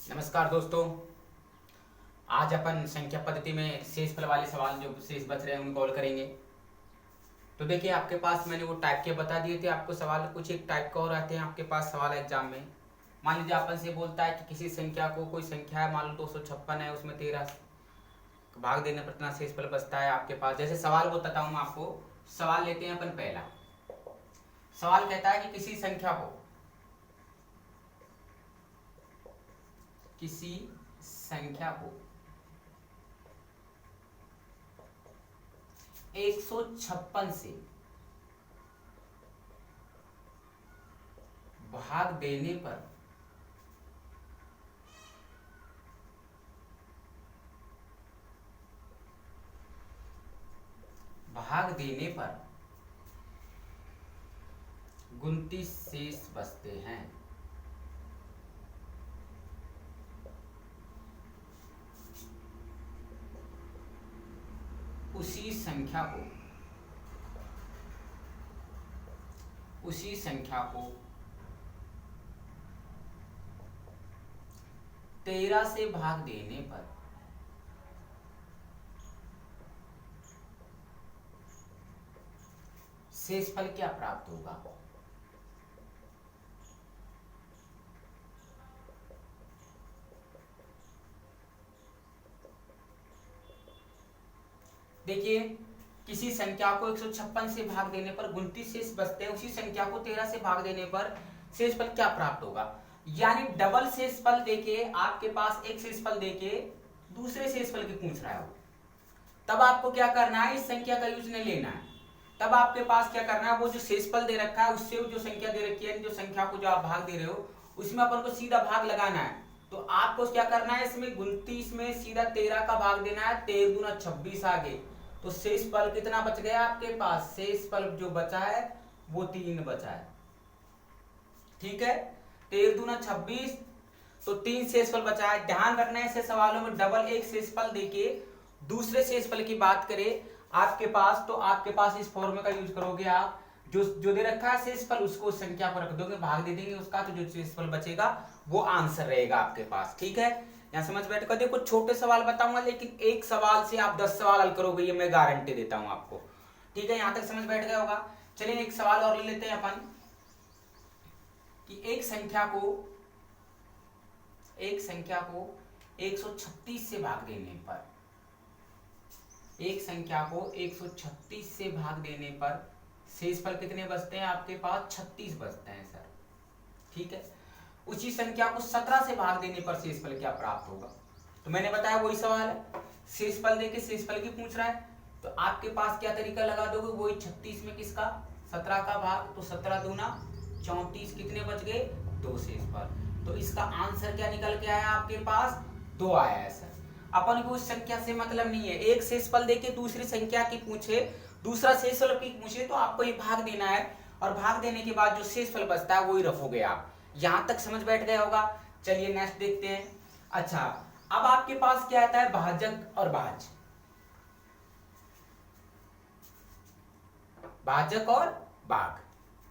नमस्कार दोस्तों। आज अपन संख्या पद्धति में शेषफल वाले सवाल जो शेष बच रहे हैं उनको हल करेंगे। तो देखिए, आपके पास मैंने वो टाइप के बता दिए थे आपको सवाल। कुछ एक टाइप का और आते हैं आपके पास सवाल एग्जाम में। मान लीजिए अपन से बोलता है कि किसी संख्या को, कोई संख्या है मान लो 256 है, उसमें 13 भाग देने पर कितना शेषफल बचता है आपके पास। जैसे सवाल बताता हूँ मैं आपको। सवाल लेते हैं अपन पहला। सवाल कहता है कि किसी संख्या को 156 से भाग देने पर भाग देने पर 29 शेष बचते हैं। उसी संख्या को 13 से भाग देने पर शेषफल क्या प्राप्त होगा। देखिए, किसी संख्या को 156 से भाग देने पर 29 शेष बचते हैं। उसी संख्या को 13 से भाग देने पर शेषफल क्या प्राप्त होगा। यानी डबल शेषफल देके आपके पास एक शेषफल देके दूसरे शेषफल की पूछ रहा है वो। तब आपको क्या करना है, इस संख्या का यूज नहीं लेना है। तब आपके पास क्या करना है, वो जो शेषफल दे रखा है उससे जो संख्या दे रखी है, जो संख्या को जो आप भाग दे रहे हो उसमें अपन को सीधा भाग लगाना है। तो आपको क्या करना है, इसमें 29 में सीधा 13 का भाग देना है। 13 दूना 26 आगे, तो शेषफल कितना बच गया आपके पास। शेषफल जो बचा है वो 3 बचा है। ठीक है, 13 दूना 26, तो 3 शेषफल बचा है। ध्यान रखना है ऐसे सवालों में डबल एक शेषफल देके दूसरे शेषफल की बात करें आपके पास, तो आपके पास इस फॉर्मूले का यूज करोगे आप। जो दे रखा है शेषफल उसको उस संख्या को रख दोगे, भाग दे देंगे उसका, तो जो शेषफल बचेगा वो आंसर रहेगा आपके पास। ठीक है, यहां समझ बैठ कर देखो। छोटे सवाल बताऊंगा लेकिन एक सवाल से आप 10 सवाल हल करोगे, ये मैं गारंटी देता हूं आपको। ठीक है, यहां तक समझ बैठ गया होगा। चलिए एक सवाल और ले लेते हैं अपन कि एक संख्या को 136 से भाग देने पर, एक संख्या को 136 से भाग देने पर शेषफल कितने बचते हैं आपके पास। 36 बचते हैं सर। ठीक है, उसी संख्या को 17 से भाग देने पर शेषफल क्या प्राप्त होगा। तो मैंने बताया वही सवाल है, शेषफल देके शेषफल की पूछ रहा है। तो आपके पास क्या तरीका लगा दोगे, वही 36 में किसका 17 का भाग, तो 17 दूना 34, कितने बच गए 2 शेषफल। तो इसका आंसर क्या निकल के आया आपके पास, 2 आया है सर। अपन को उस संख्या से मतलब नहीं है। एक शेषफल देके दूसरी संख्या की पूछे, दूसरा शेषफल की पूछे, तो आपको ये भाग देना है और भाग देने के बाद जो शेषफल बचता है वही रखोगे आप। यहां तक समझ बैठ गया होगा। चलिए नेक्स्ट देखते हैं। अच्छा, अब आपके पास क्या आता है, भाजक और भाज्य। भाजक और भाग,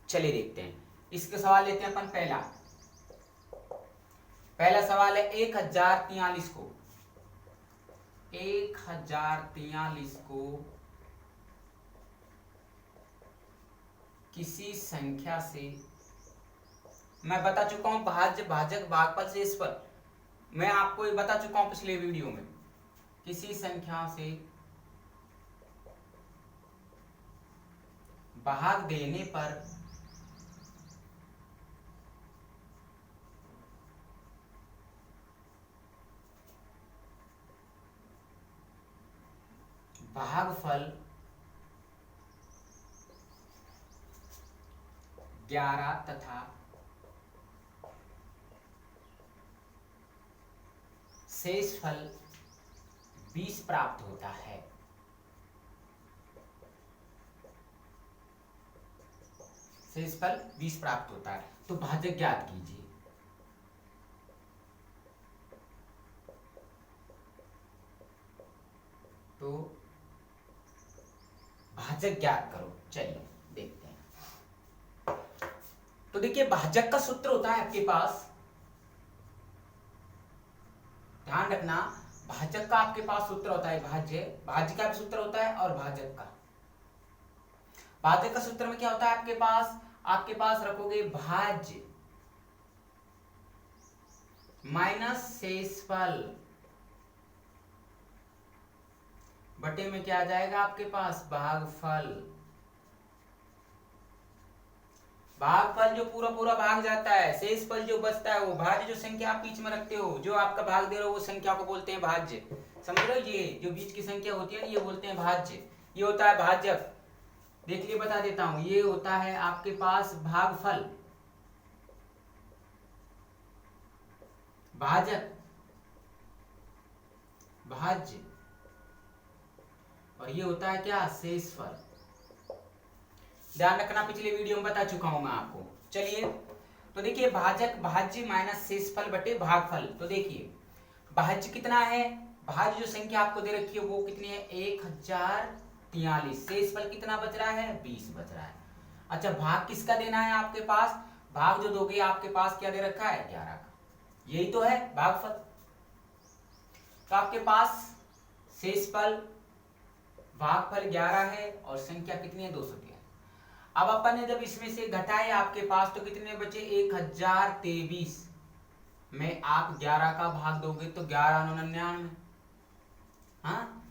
चलिए देखते हैं। इसके सवाल लेते हैं अपन। पहला सवाल है 1043 को 1043 को किसी संख्या से, मैं बता चुका हूं भाज्य भाजक भागफल शेषफल, मैं आपको ये बता चुका हूं पिछले वीडियो में। किसी संख्या से भाग देने पर भागफल 11 तथा शेषफल 20 प्राप्त होता है। शेषफल 20 प्राप्त होता है, तो भाजक ज्ञात कीजिए। तो भाजक ज्ञात करो। चलिए देखते हैं। तो देखिए, भाजक का सूत्र होता है आपके पास ध्यान रखना, भाजक का आपके पास सूत्र होता है भाज्य, भाज्य का भी सूत्र होता है और भाजक का। भाजक का सूत्र में क्या होता है आपके पास रखोगे भाज्य माइनस शेषफल बटे में क्या आ जाएगा आपके पास भागफल। भागफल जो पूरा पूरा भाग जाता है, शेषफल जो बचता है वो भाज्य, जो संख्या आप बीच में रखते हो, जो आपका भाग दे रहे हो वो संख्या को बोलते हैं भाज्य। समझ रहे हो, ये जो बीच की संख्या होती है ये बोलते हैं भाज्य, ये होता है भाजक। देखिए बता देता हूं, ये होता है आपके पास भागफल, भाजक, भाज्य, और ये होता है क्या, शेषफल। ध्यान रखना, पिछले वीडियो में बता चुका हूं मैं आपको। चलिए तो देखिए, भाजक भाज्य माइनस शेषफल बटे भागफल। तो देखिए भाज्य कितना है, भाज्य जो संख्या आपको दे रखी है वो कितनी है, 1043। शेषफल कितना बच रहा है, 20 बच रहा है। अच्छा, भाग किसका देना है आपके पास, भाग जो दोगे आपके पास क्या दे रखा है, 11 का, यही तो है भागफल। तो आपके पास शेषफल भागफल 11 है और संख्या कितनी है, 213। अब अपन ने जब इसमें से घटाए आपके पास तो कितने बचे, 1023 में आप 11 का भाग दोगे तो 1199, हाँ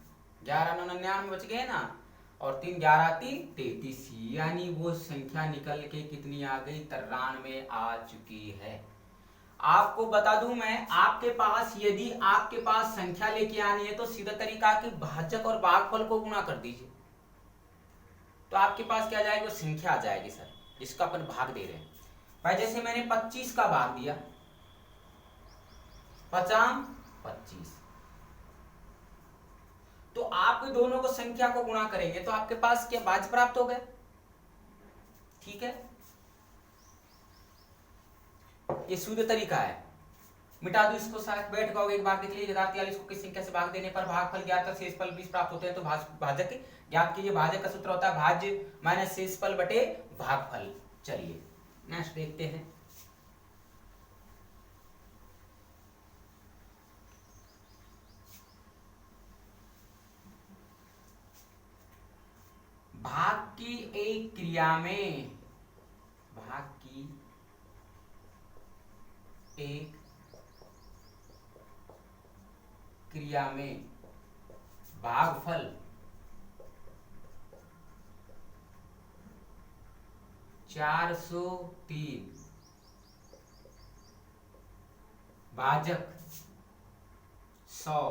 1199 बच गए ना, और 3 11 33, यानी वो संख्या निकल के कितनी आ गई, 93 आ चुकी है। आपको बता दूं मैं, आपके पास यदि आपके पास संख्या लेके आनी है तो सीधा तरीका कि भाजक और भागफल को गुणा कर दीजिए, तो आपके पास क्या जाएगी, वो संख्या आ जाएगी सर, जिसका अपन भाग दे रहे हैं। भाई जैसे मैंने 25 का भाग दिया, 25, तो आप दोनों को संख्या को गुणा करेंगे तो आपके पास क्या भाज्य प्राप्त हो गए। ठीक है, ये शुद्ध तरीका है। मिटा दो इसको, साथ बैठ जाओगे एक बार देख लीजिए, 1043 को किस संख्या से भाग देने पर भागफल ज्ञात और शेषफल 20 प्राप्त होते हैं। तो भाजक ज्ञात कीजिए, भाजक का सूत्र होता है भाज्य माइनस शेषफल बटे भागफल। चलिए नेक्स्ट देखते हैं। भाग की एक क्रिया में, भाग की एक क्रिया में भागफल चार 403, भाजक 100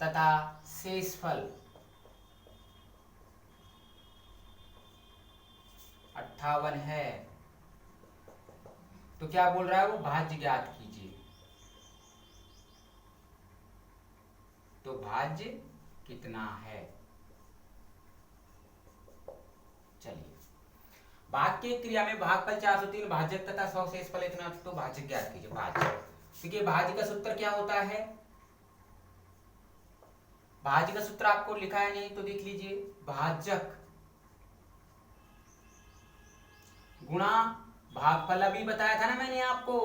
तथा शेषफल 58 है, तो क्या बोल रहा है वो, भाज्य ज्ञात कीजिए। तो भाज्य कितना है, चलिए भाग की क्रिया में भागफल 403, भाजक तथा 100 शेषफल इतना, तो भाज्य ज्ञात कीजिए। भाज्य, देखिए भाज्य का सूत्र क्या होता है, भाज्य का सूत्र आपको लिखा है नहीं तो देख लीजिए, भाजक गुणा भागफल। अभी बताया था ना मैंने आपको,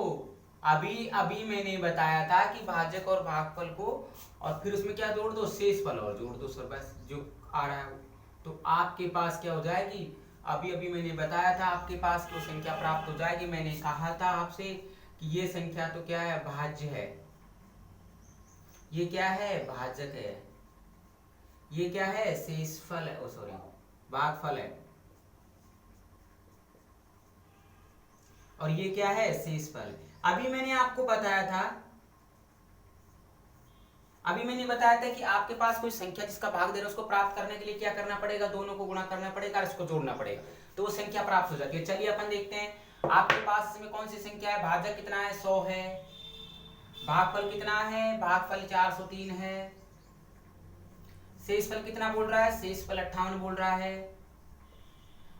अभी मैंने बताया था कि भाजक और भागफल को, और फिर उसमें क्या जोड़ दो, शेषफल और जोड़ दो सर, बस जो आ रहा है। तो आपके पास क्या हो जाएगी, अभी मैंने बताया था आपके पास तो संख्या प्राप्त हो जाएगी। मैंने कहा था आपसे कि ये संख्या तो क्या है, भाज्य है, ये क्या है, भाजक है, ये क्या है, शेषफल है, सॉरी भागफल है, और ये क्या है, शेषफल। अभी मैंने आपको बताया था, कि आपके पास कोई संख्या जिसका भाग दे रहा है उसको प्राप्त करने के लिए क्या करना पड़ेगा, दोनों को गुणा करना पड़ेगा और इसको जोड़ना पड़ेगा, तो वो संख्या प्राप्त हो जाती है। चलिए अपन देखते हैं आपके पास इसमें कौन सी संख्या है, भाजक कितना है, 100 है, भागफल कितना है, भागफल 403 है, शेषफल कितना बोल रहा है, शेषफल 58 बोल रहा है।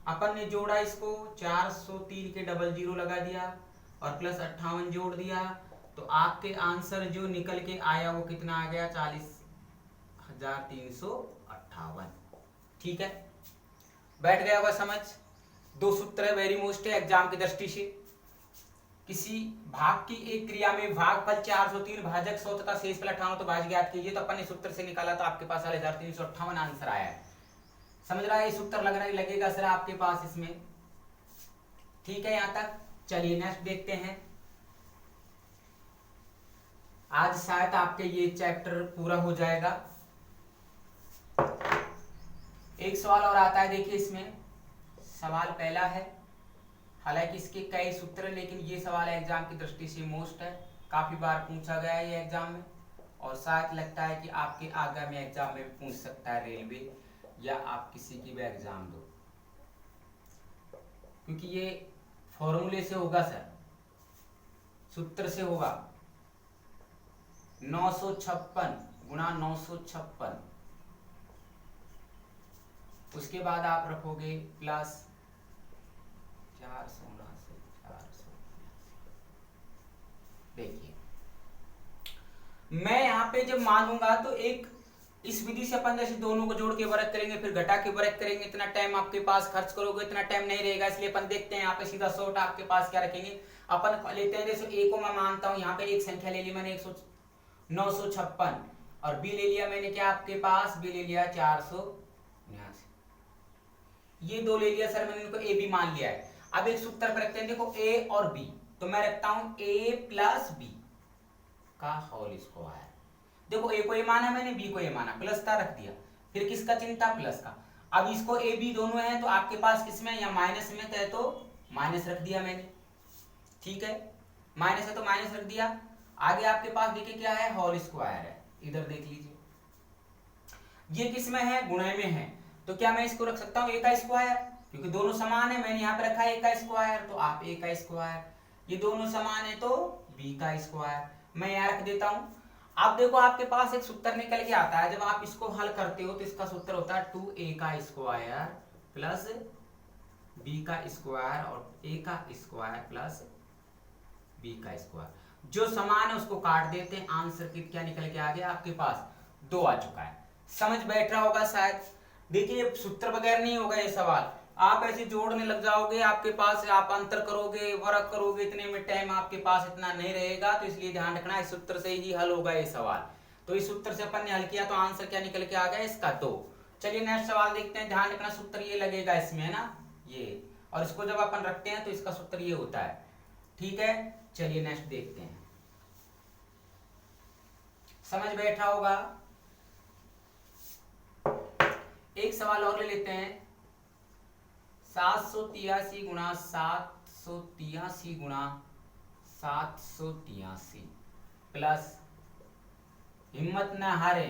अपन ने जोड़ा इसको, 403 के डबल 0 लगा दिया और प्लस 58 जोड़ दिया, तो आपके आंसर जो निकल के आया वो कितना आ गया, 40,358। ठीक है, बैठ गया होगा समझ। दो सूत्र है, वेरी मोस्ट है एग्जाम की दृष्टि से, किसी भाग की एक क्रिया में भागफल 403 भाजक 100 तथा शेषफल 58 तो भाज्य ज्ञात कीजिए। तो अपन ने सूत्र से निकाला तो आपके पास 1358 आंसर आया है। समझ रहा है, ये सूत्र लग रहा है, लगेगा सर आपके पास इसमें। ठीक है यहां तक। चलिए नेक्स्ट देखते हैं। आज शायद आपके ये चैप्टर पूरा हो जाएगा। एक सवाल और आता है, देखिए इसमें सवाल पहला है, हालांकि इसके कई सूत्र हैं, लेकिन ये सवाल एग्जाम की दृष्टि से मोस्ट है, काफी बार पूछा गया है ये एग्जाम में, और शायद लगता है कि आपके आगामी एग्जाम में पूछ सकता है रेलवे, या आप किसी की भी एग्जाम दो, क्योंकि ये फॉर्मूले से होगा सर, सूत्र से होगा। 956 गुणा 956, उसके बाद आप रखोगे प्लस 400 से 400। देखिए मैं यहाँ पे जब मानूंगा तो एक इस विधि से अपन जैसे दोनों को जोड़ के वर्ग करेंगे, फिर घटा के वर्ग करेंगे, इतना टाइम आपके पास खर्च करोगे, इतना टाइम नहीं रहेगा, इसलिए अपन देखते हैं यहाँ पे सीधा शॉर्ट आपके पास क्या रखेंगे। अपन लेते हैं, जैसे ए को मैं मानता हूँ, यहाँ पे एक संख्या ले ली मैंने 956, और बी ले लिया मैंने क्या आपके पास, बी ले लिया 479, ये दो ले लिया सर मैंने, इनको ए बी मान लिया है। अब एक सूत्र पर रखते हैं, देखो ए और बी, तो मैं रखता हूं ए प्लस बी का होल स्क्वायर। देखो ए को ए माना मैंने, बी को ए माना, प्लस का रख दिया, फिर किसका चिन्ह था, प्लस का। अब इसको ए बी दोनों है तो आपके पास किसमें, या माइनस में है तो माइनस रख दिया मैंने। ठीक है, माइनस है तो माइनस रख दिया। आगे आपके पास देखिए क्या है, होल स्क्वायर है, इधर देख लीजिए, ये किसमें है, गुणे में है, तो क्या मैं इसको रख सकता हूँ ए का स्क्वायर, क्योंकि दोनों समान है, मैंने यहाँ पे रखा है ए का स्क्वायर, तो आप ए का स्क्वायर, ये दोनों समान है तो बी का स्क्वायर, मैं यहाँ रख देता हूँ। अब देखो आपके पास एक सूत्र निकल के आता है, जब आप इसको हल करते हो तो इसका सूत्र होता है 2a का स्क्वायर प्लस बी का स्क्वायर और ए का स्क्वायर प्लस बी का स्क्वायर, जो समान है उसको काट देते हैं, आंसर की क्या निकल के आ गया आपके पास, 2 आ चुका है। समझ बैठ रहा होगा शायद। देखिए सूत्र वगैरह नहीं होगा ये सवाल, आप ऐसे जोड़ने लग जाओगे, आपके पास आप अंतर करोगे, वर्ग करोगे, इतने में टाइम आपके पास इतना नहीं रहेगा, तो इसलिए ध्यान रखना इस सूत्र से ही हल होगा ये सवाल। तो इस सूत्र से अपन ने हल किया तो आंसर क्या निकल के आ गया, इसका 2। चलिए नेक्स्ट सवाल देखते हैं, ध्यान रखना सूत्र ये लगेगा इसमें, है ना, ये, और इसको जब अपन रखते हैं तो इसका सूत्र ये होता है। ठीक है, चलिए नेक्स्ट देखते हैं, समझ बैठा होगा। एक सवाल और ले लेते हैं, 783 गुणा 783 गुणा 783 प्लस, हिम्मत न हारे,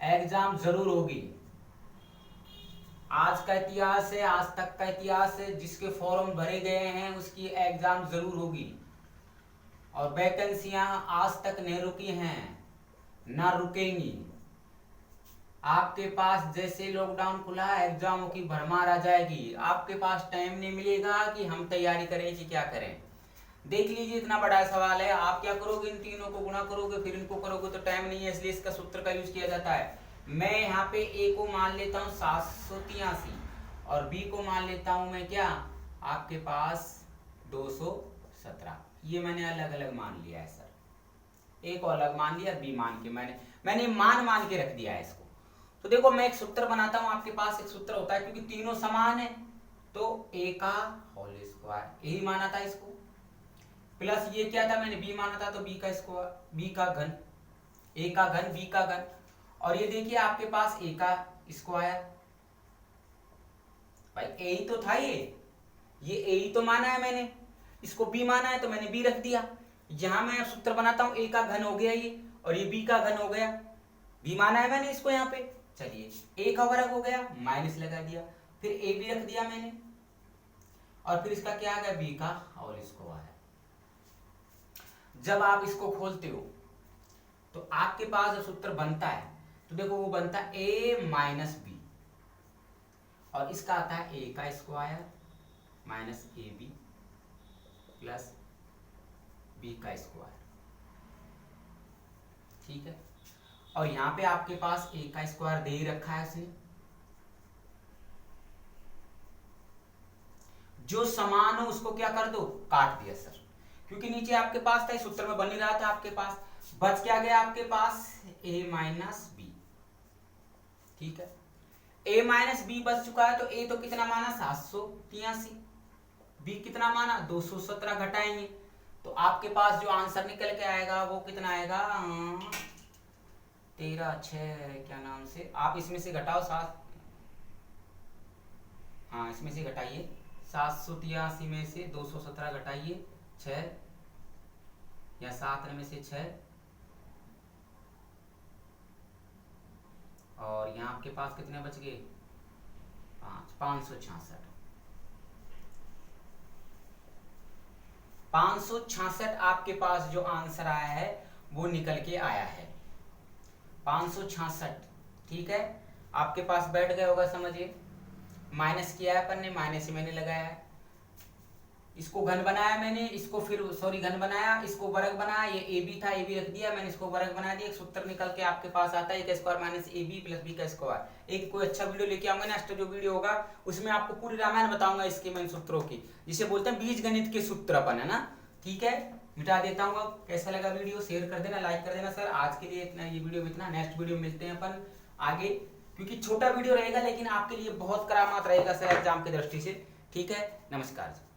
एग्जाम जरूर होगी, आज का इतिहास है, आज तक का इतिहास है, जिसके फॉर्म भरे गए हैं उसकी एग्जाम जरूर होगी, और वैकेंसियां आज तक नहीं रुकी हैं, ना रुकेंगी। आपके पास जैसे लॉकडाउन खुला, एग्जामों की भरमार आ जाएगी, आपके पास टाइम नहीं मिलेगा कि हम तैयारी करें कि क्या करें। देख लीजिए इतना बड़ा सवाल है, आप क्या करोगे, इन तीनों को गुणा करोगे, फिर इनको करोगे, तो टाइम नहीं है, इसलिए इसका सूत्र का यूज किया जाता है। मैं यहाँ पे ए को मान लेता हूँ 783 और बी को मान लेता हूँ मैं क्या, आपके पास 217, ये मैंने अलग अलग मान लिया है सर, ए को अलग मान लिया, बी मान के मैंने मान के रख दिया है इसको। तो देखो मैं एक सूत्र बनाता हूं, आपके पास एक सूत्र होता है, क्योंकि तीनों समान है तो ए का होल स्क्वायर, यही माना था इसको, प्लस ये क्या था, मैंने बी माना था तो बी का स्क्वायर, बी का घन, ए का घन बी का घन, और ये देखिए आपके पास ए का स्क्वायर, भाई ए ही तो था, ये ए ही तो माना है मैंने, इसको बी माना है तो मैंने बी रख दिया। यहां मैं सूत्र बनाता हूं, ए का घन हो गया ये, और ये बी का घन हो गया, बी माना है मैंने इसको यहाँ पे, चलिए ए का वर्ग हो गया, माइनस लगा दिया, फिर ए बी रख दिया मैंने, और फिर इसका क्या आ गया, बी का होल स्क्वायर। जब आप इसको खोलते हो तो आपके पास जो सूत्र बनता है, तो देखो वो बनता है ए माइनस बी, और इसका आता है ए का square minus A B plus B का स्क्वायर। ठीक है, और यहां पे आपके पास ए का स्क्वायर दे ही रखा है उसने, जो समान हो उसको क्या कर दो, काट दिया सर, क्योंकि नीचे आपके पास था, इस सूत्र में बन नहीं रहा था आपके पास। बच क्या गया आपके पास, a माइनस बी। ठीक है, a माइनस बी बच चुका है, तो a तो कितना माना 783, b कितना माना 217, घटाएंगे तो आपके पास जो आंसर निकल के आएगा वो कितना आएगा, 13 क्या नाम से, आप इसमें से घटाओ 7, हाँ इसमें से घटाइए, 783 में से 217 घटाइए 6, या 7 में से 6, और यहाँ आपके पास कितने बच गए, 566। 566 आपके पास जो आंसर आया है वो निकल के आया है 566। ठीक है, आपके पास बैठ गया होगा, समझिए। माइनस किया है अपन ने, माइनस ही मैंने लगाया है, इसको घन बनाया मैंने, इसको फिर सॉरी घन बनाया, इसको वर्ग बनाया, ये ए बी था, ए बी रख दिया मैंने, इसको वर्ग बना दिया, एक सूत्र निकल के आपके पास आता है, ए का square minus A B plus B का स्क्वायर। एक कोई अच्छा वीडियो लेके आऊंगा, नेक्स्ट जो वीडियो होगा उसमें आपको पूरी रामायण बताऊंगा इसके मैं सूत्रों की, जिसे बोलते हैं बीज गणित के सूत्र अपन, है ना। ठीक है, मिटा देता हूँ। कैसा लगा वीडियो, शेयर कर देना, लाइक कर देना। सर आज के लिए इतना, ये वीडियो में इतना, नेक्स्ट वीडियो में मिलते हैं अपन आगे, क्योंकि छोटा वीडियो रहेगा लेकिन आपके लिए बहुत करामात रहेगा सर एग्जाम की दृष्टि से। ठीक है, नमस्कार।